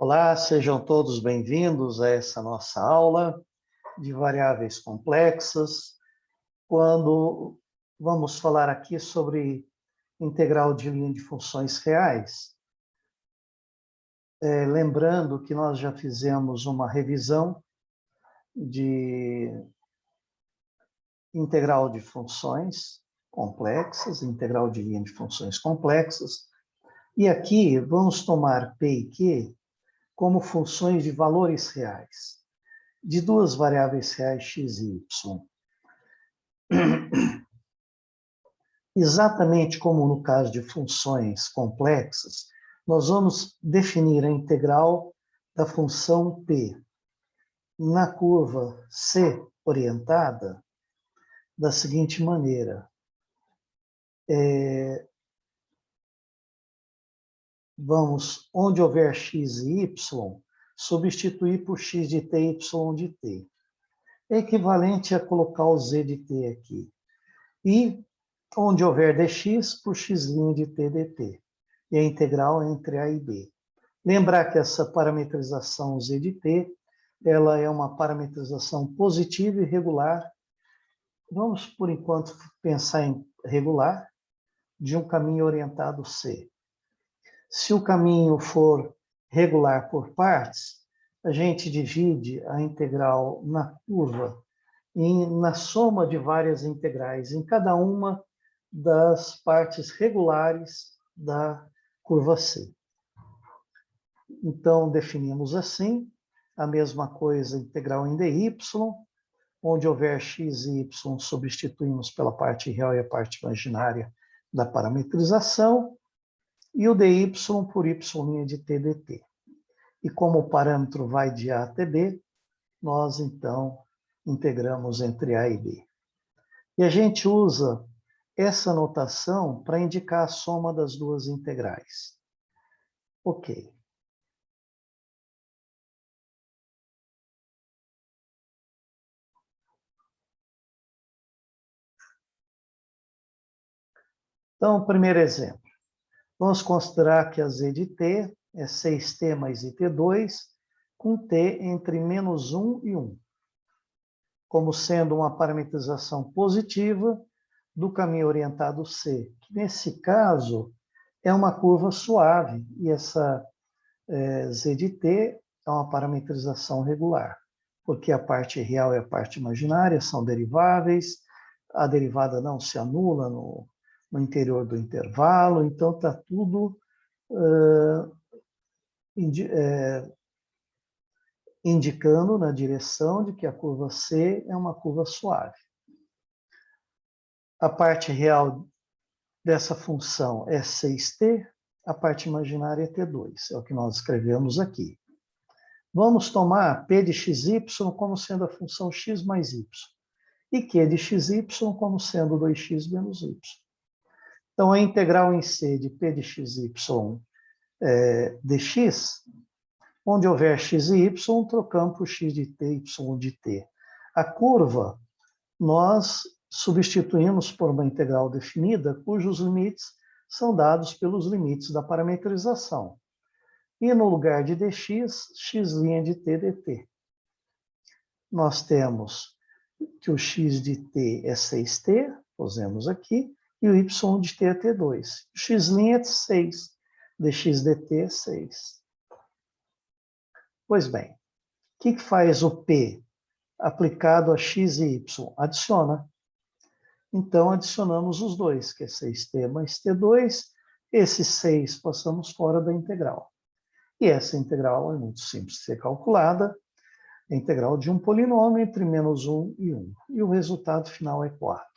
Olá, sejam todos bem-vindos a essa nossa aula de variáveis complexas, quando vamos falar aqui sobre integral de linha de funções reais. Lembrando que nós já fizemos uma revisão de integral de funções complexas, integral de linha de funções complexas, e aqui vamos tomar P e Q como funções de valores reais, de duas variáveis reais x e y. Exatamente como no caso de funções complexas, nós vamos definir a integral da função p na curva C orientada da seguinte maneira. Vamos, onde houver x e y, substituir por x de t e y de t. É equivalente a colocar o z de t aqui. E onde houver dx, por x' de t dt. E a integral entre a e b. Lembrar que essa parametrização z de t, ela é uma parametrização positiva e regular. Vamos, por enquanto, pensar em regular, de um caminho orientado C. Se o caminho for regular por partes, a gente divide a integral na curva na soma de várias integrais, em cada uma das partes regulares da curva C. Então, definimos assim, a mesma coisa, integral em dy, onde houver x e y, substituímos pela parte real e a parte imaginária da parametrização, e o dy por y' de t dt. E como o parâmetro vai de a até b, nós, então, integramos entre a e b. E a gente usa essa notação para indicar a soma das duas integrais. Ok. Então, primeiro exemplo. Vamos considerar que a z de t é 6t mais it2, com t entre menos 1 e 1, como sendo uma parametrização positiva do caminho orientado C, que nesse caso é uma curva suave, e essa z de t é uma parametrização regular, porque a parte real e a parte imaginária são deriváveis, a derivada não se anula no interior do intervalo, então está tudo indicando na direção de que a curva C é uma curva suave. A parte real dessa função é 6t, a parte imaginária é t2, é o que nós escrevemos aqui. Vamos tomar p de xy como sendo a função x mais y, e q de xy como sendo 2x menos y. Então, a integral em C de p de xy dx, onde houver x e y, trocamos por x de t e y de t. A curva, nós substituímos por uma integral definida, cujos limites são dados pelos limites da parametrização. E no lugar de dx, x' de t dt. Nós temos que o x de t é 6t, pusemos aqui, e o y de t é t2. O x' é 6, dx dt é 6. Pois bem, o que faz o p aplicado a x e y? Adiciona. Então, adicionamos os dois, que é 6t mais t2. Esse 6 passamos fora da integral. E essa integral é muito simples de ser calculada. A integral de um polinômio entre menos 1 e 1. E o resultado final é 4.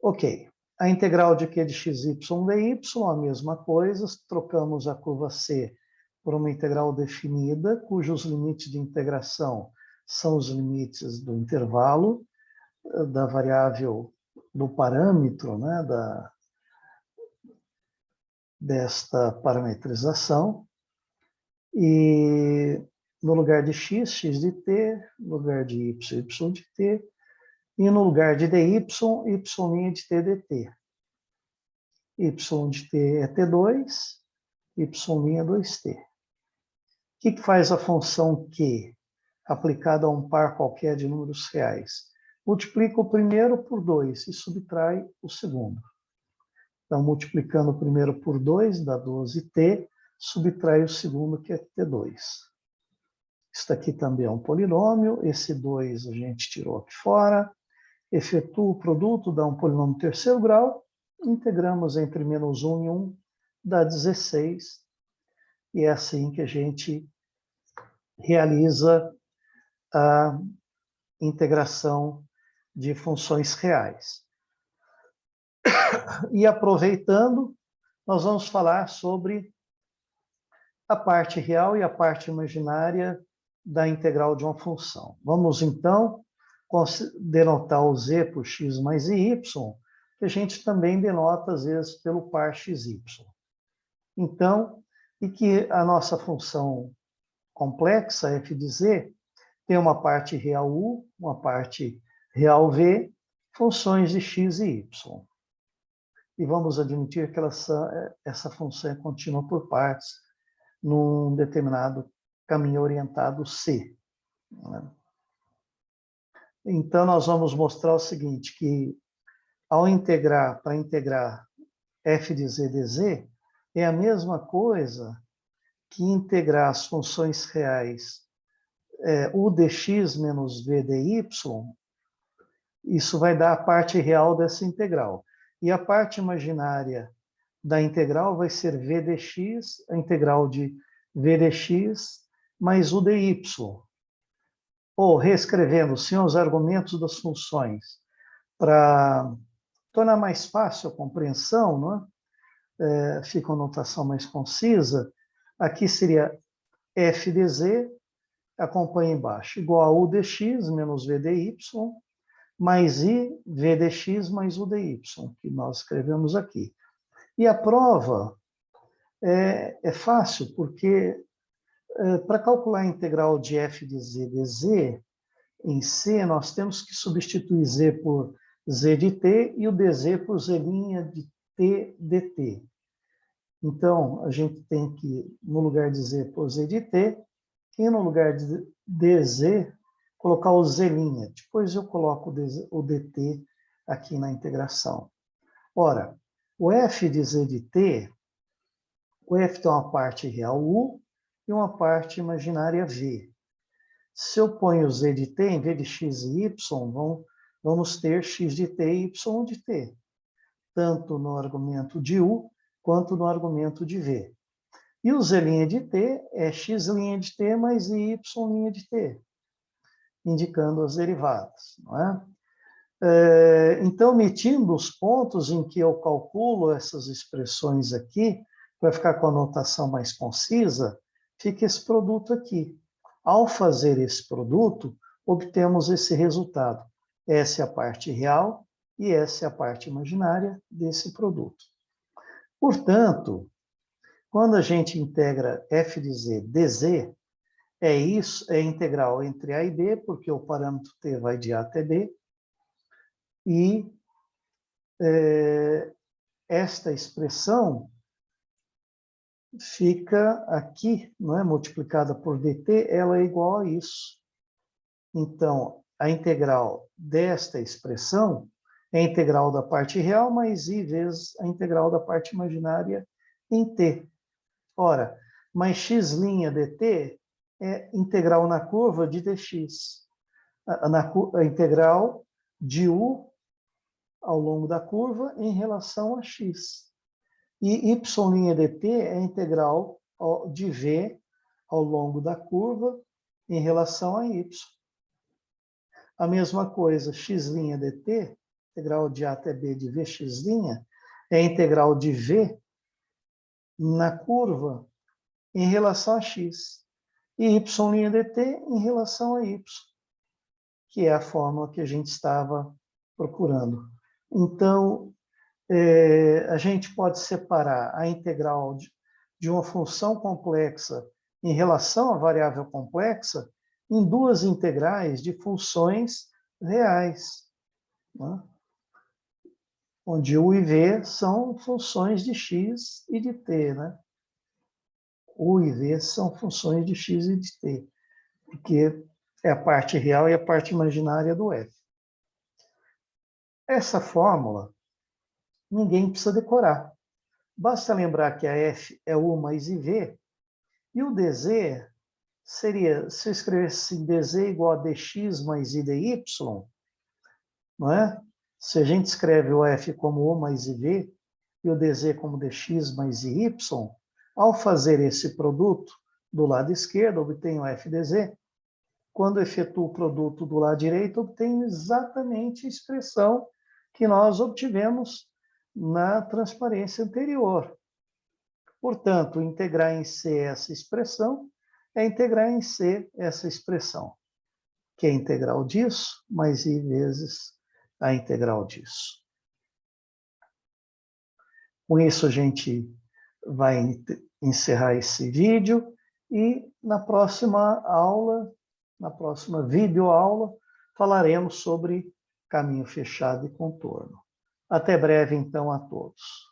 Ok. A integral de q de xy dy, a mesma coisa. Trocamos a curva C por uma integral definida, cujos limites de integração são os limites do intervalo, da variável, do parâmetro, né, desta parametrização. E no lugar de x, x de t, no lugar de y, y de t, e no lugar de dy, y' de t dt. Y de t é t2, y'2t. O que faz a função Q aplicada a um par qualquer de números reais? Multiplica o primeiro por 2 e subtrai o segundo. Então, multiplicando o primeiro por 2, dá 12t, subtrai o segundo, que é t2. Isso aqui também é um polinômio, esse 2 a gente tirou aqui fora, efetua o produto, dá um polinômio de terceiro grau, integramos entre menos 1 e 1, dá 16, e é assim que a gente realiza a integração de funções reais. E aproveitando, nós vamos falar sobre a parte real e a parte imaginária da integral de uma função. Vamos, então, denotar o z por x mais y, que a gente também denota, às vezes, pelo par xy. Então, e que a nossa função complexa, f de z, tem uma parte real u, uma parte real v, funções de x e y. E vamos admitir que essa função é contínua por partes num determinado caminho orientado C. Então, nós vamos mostrar o seguinte, que ao integrar, para integrar f de z dz, é a mesma coisa que integrar as funções reais u dx menos v dy, isso vai dar a parte real dessa integral. E a parte imaginária da integral vai ser v dx, a integral de v dx mais u dy. Ou, reescrevendo, sem os argumentos das funções, para tornar mais fácil a compreensão, não é? Fica uma notação mais concisa, aqui seria f de z, acompanha embaixo, igual a u dx menos v dy, mais i v dx mais u dy, que nós escrevemos aqui. E a prova é fácil, porque para calcular a integral de f de z dz em C, nós temos que substituir z por z de t e o dz por z' de t dt. Então, a gente tem que, no lugar de z, pôr z de t, e no lugar de dz, colocar o z'. Depois eu coloco o dt aqui na integração. Ora, o f de z de t, o f tem uma parte real u e uma parte imaginária v. Se eu ponho z de t, em vez de x e y, vamos ter x de t e y de t, tanto no argumento de u quanto no argumento de v. E o z' de t é x' de t mais y' de t, indicando as derivadas, não é? Então, omitindo os pontos em que eu calculo essas expressões aqui, para ficar com a notação mais concisa, fica esse produto aqui. Ao fazer esse produto, obtemos esse resultado. Essa é a parte real e essa é a parte imaginária desse produto. Portanto, quando a gente integra f de z dz, é a integral entre a e b, porque o parâmetro t vai de a até b, e esta expressão fica aqui, não é, multiplicada por dt, ela é igual a isso. Então, a integral desta expressão é a integral da parte real mais i vezes a integral da parte imaginária em t. Ora, mais x' dt é integral na curva de dx. A integral de u ao longo da curva em relação a x. E y' dt é a integral de v ao longo da curva em relação a y. A mesma coisa, x' dt, integral de a até b de vx', é a integral de v na curva em relação a x. E y' dt em relação a y, que é a fórmula que a gente estava procurando. Então, a gente pode separar a integral de uma função complexa em relação à variável complexa em duas integrais de funções reais, né? Onde u e v são funções de x e de t, né? U e V são funções de x e de t, porque é a parte real e a parte imaginária do f. Essa fórmula ninguém precisa decorar. Basta lembrar que a f é U mais IV, e o dz seria, se eu escrevesse dz igual a dx mais idy, não é? Se a gente escreve o f como U mais IV e o dz como dx mais y, ao fazer esse produto do lado esquerdo, obtenho f dz. Quando efetuo o produto do lado direito, obtenho exatamente a expressão que nós obtivemos na transparência anterior. Portanto, integrar em C essa expressão é integrar em C essa expressão, que é a integral disso mais I vezes a integral disso. Com isso, a gente vai encerrar esse vídeo e na próxima aula, na próxima videoaula, falaremos sobre caminho fechado e contorno. Até breve, então, a todos.